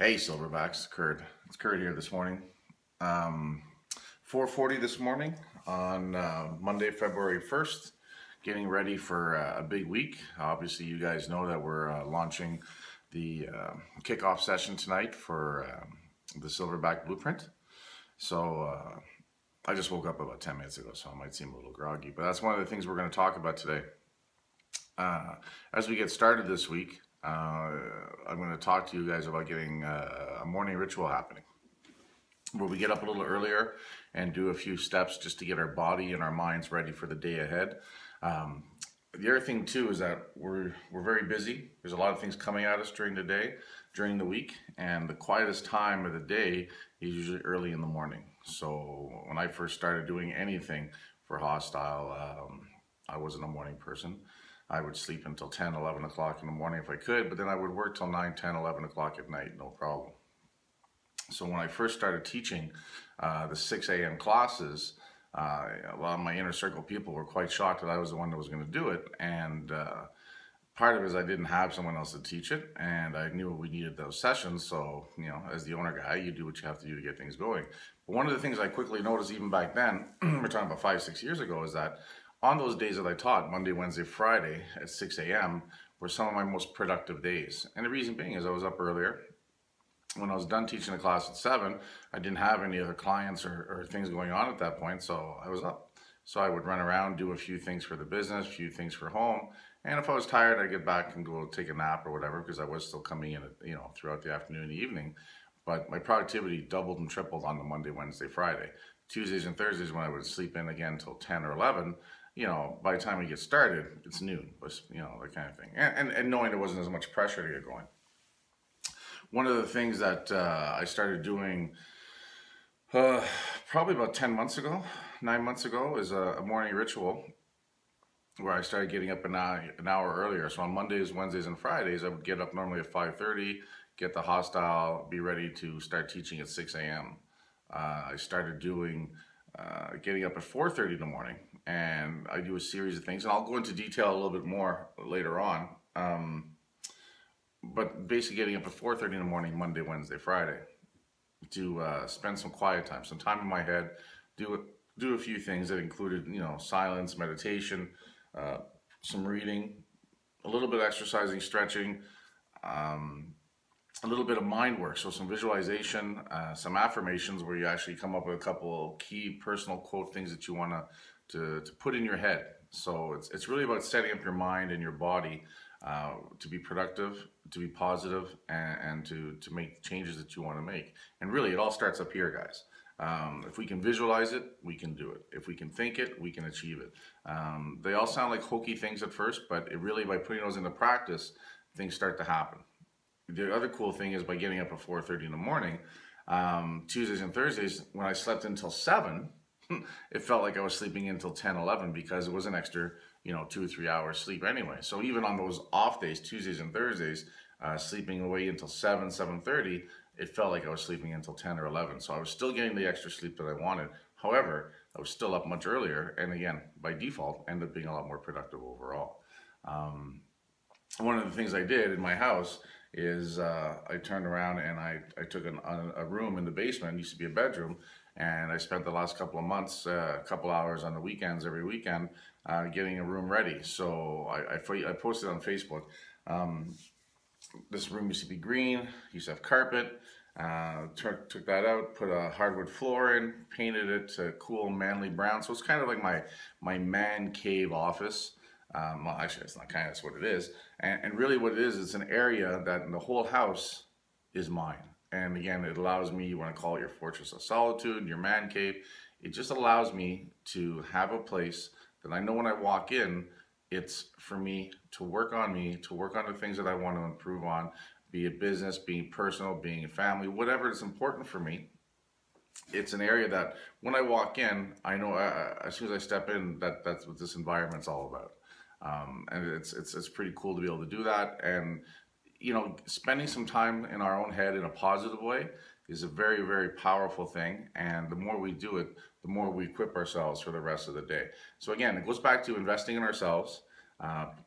Hey Silverbacks, Kurt. It's Kurt here this morning. 4:40 this morning on Monday, February 1st. Getting ready for a big week. Obviously, you guys know that we're launching the kickoff session tonight for the Silverback Blueprint. So I just woke up about 10 minutes ago, so I might seem a little groggy, but that's one of the things we're going to talk about today. As we get started this week, I'm going to talk to you guys about getting a morning ritual happening, where we get up a little earlier and do a few steps just to get our body and our minds ready for the day ahead. The other thing too is that we're very busy. There's a lot of things coming at us during the day, during the week, and the quietest time of the day is usually early in the morning. So when I first started doing anything for Hostile, I wasn't a morning person. I would sleep until 10, 11 o'clock in the morning if I could, but then I would work till 9, 10, 11 o'clock at night, no problem. So when I first started teaching the 6 a.m. classes, a lot of my inner circle people were quite shocked that I was the one that was going to do it. And part of it is I didn't have someone else to teach it, and I knew we needed those sessions. So, you know, as the owner guy, you do what you have to do to get things going. But one of the things I quickly noticed even back then, we're talking about 5, 6 years ago, is that on those days that I taught, Monday, Wednesday, Friday at 6 a.m. were some of my most productive days. And the reason being is I was up earlier. When I was done teaching the class at 7, I didn't have any other clients or things going on at that point, so I was up. So I would run around, do a few things for the business, a few things for home, and if I was tired, I'd get back and go take a nap or whatever, because I was still coming in, you know, throughout the afternoon and the evening. But my productivity doubled and tripled on the Monday, Wednesday, Friday. Tuesdays and Thursdays, when I would sleep in again till 10 or 11, you know, by the time we get started, it's noon, you know, that kind of thing. And knowing there wasn't as much pressure to get going. One of the things that I started doing probably about 10 months ago, 9 months ago, is a morning ritual where I started getting up an hour earlier. So on Mondays, Wednesdays, and Fridays, I would get up normally at 5:30, get the Hostile, be ready to start teaching at 6 a.m. I started doing getting up at 4:30 in the morning, and I do a series of things, and I'll go into detail a little bit more later on. But basically getting up at 4:30 in the morning, Monday, Wednesday, Friday, to spend some quiet time, some time in my head, do a few things that included, you know, silence, meditation, some reading, a little bit of exercising, stretching, a little bit of mind work, so some visualization, some affirmations where you actually come up with a couple key personal quote things that you want to put in your head. So it's really about setting up your mind and your body to be productive, to be positive, and to make changes that you want to make. And really, it all starts up here, guys. If we can visualize it, we can do it. If we can think it, we can achieve it. They all sound like hokey things at first, but it really, by putting those into practice, things start to happen. The other cool thing is by getting up at 4:30 in the morning, Tuesdays and Thursdays, when I slept until 7, it felt like I was sleeping until 10, 11, because it was an extra, you know, 2 or 3 hours sleep anyway. So even on those off days, Tuesdays and Thursdays, sleeping away until 7, 7:30, it felt like I was sleeping until 10 or 11. So I was still getting the extra sleep that I wanted. However, I was still up much earlier, and again, by default, ended up being a lot more productive overall. One of the things I did in my house is I turned around and I took a room in the basement, it used to be a bedroom, and I spent the last couple of months, a couple hours on the weekends, every weekend, getting a room ready. So I posted on Facebook. This room used to be green, used to have carpet, took that out, put a hardwood floor in, painted it a cool manly brown. So it's kind of like my man cave office. Well, actually, it's not kind of, that's what it is. And really what it is, it's an area that in the whole house is mine. And again, it allows me, you want to call it your fortress of solitude, your man cave. It just allows me to have a place that I know when I walk in, it's for me, to work on the things that I want to improve on, be it business, being personal, being a family, whatever is important for me. It's an area that when I walk in, I know as soon as I step in, that's what this environment's all about. And it's pretty cool to be able to do that. And, you know, spending some time in our own head in a positive way is a very, very powerful thing. And the more we do it, the more we equip ourselves for the rest of the day. So again, it goes back to investing in ourselves,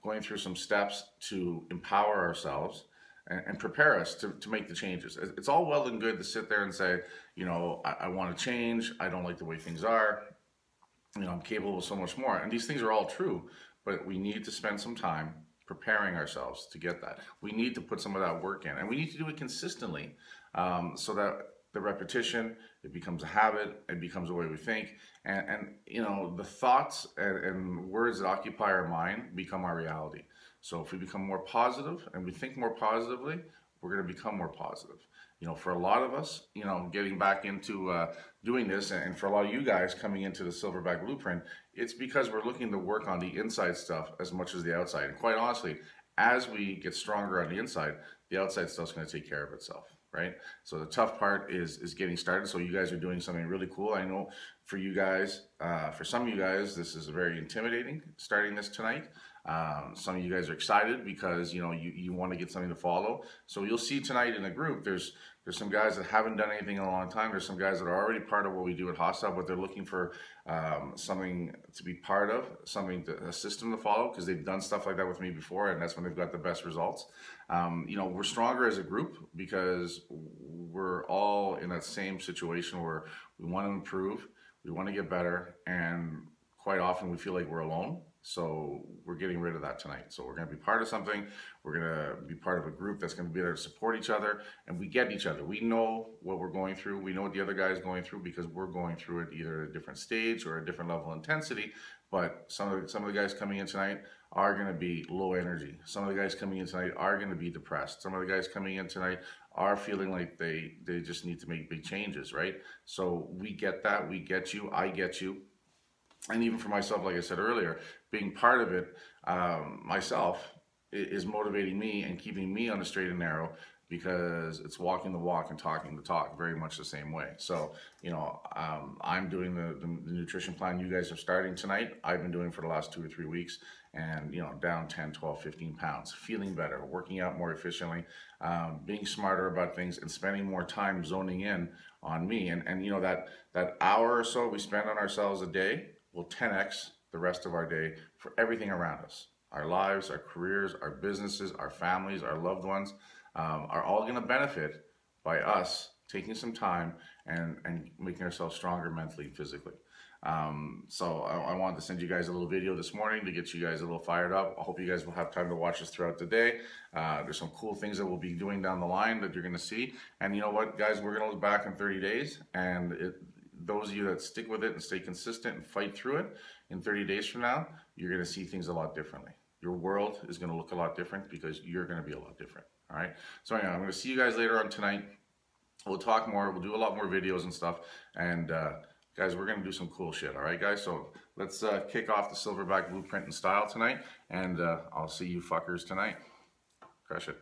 going through some steps to empower ourselves, and prepare us to make the changes. It's all well and good to sit there and say, you know, I want to change. I don't like the way things are. You know, I'm capable of so much more. And these things are all true, but we need to spend some time preparing ourselves to get that. We need to put some of that work in, and we need to do it consistently, so that the repetition, it becomes a habit, it becomes a way we think, and you know, the thoughts and words that occupy our mind become our reality. So if we become more positive and we think more positively, we're going to become more positive. You know, for a lot of us, you know, getting back into doing this, and for a lot of you guys coming into the Silverback Blueprint, it's because we're looking to work on the inside stuff as much as the outside. And quite honestly, as we get stronger on the inside stuff's going to take care of itself, right? So the tough part is getting started. So you guys are doing something really cool. I know for you guys, for some of you guys, this is very intimidating, starting this tonight. Some of you guys are excited because, you know, you want to get something to follow. So you'll see tonight in the group, there's some guys that haven't done anything in a long time. There's some guys that are already part of what we do at Hostile, but they're looking for something to be part of, a system to follow, because they've done stuff like that with me before, and that's when they've got the best results. You know, we're stronger as a group because we're all in that same situation where we want to improve, we want to get better, and quite often we feel like we're alone. So we're getting rid of that tonight. So we're going to be part of something. We're going to be part of a group that's going to be there to support each other, and we get each other. We know what we're going through. We know what the other guy is going through because we're going through it either at a different stage or a different level of intensity. But some of the guys coming in tonight are going to be low energy. Some of the guys coming in tonight are going to be depressed. Some of the guys coming in tonight are feeling like they just need to make big changes, right? So we get that. We get you. I get you. And even for myself, like I said earlier, being part of it myself is motivating me and keeping me on the straight and narrow, because it's walking the walk and talking the talk very much the same way. So, you know, I'm doing the nutrition plan you guys are starting tonight. I've been doing for the last 2 or 3 weeks, and, you know, down 10, 12, 15 pounds, feeling better, working out more efficiently, being smarter about things, and spending more time zoning in on me. And you know, that hour or so we spend on ourselves a day will 10x the rest of our day for everything around us. Our lives, our careers, our businesses, our families, our loved ones are all going to benefit by us taking some time and making ourselves stronger mentally and physically. So I wanted to send you guys a little video this morning to get you guys a little fired up. I hope you guys will have time to watch this throughout the day. There's some cool things that we'll be doing down the line that you're going to see. And you know what, guys, we're going to look back in 30 days, and those of you that stick with it and stay consistent and fight through it, in 30 days from now, you're going to see things a lot differently. Your world is going to look a lot different because you're going to be a lot different. All right. So anyway, I'm going to see you guys later on tonight. We'll talk more. We'll do a lot more videos and stuff. And guys, we're going to do some cool shit. All right, guys. So let's kick off the Silverback Blueprint in style tonight. And I'll see you fuckers tonight. Crush it.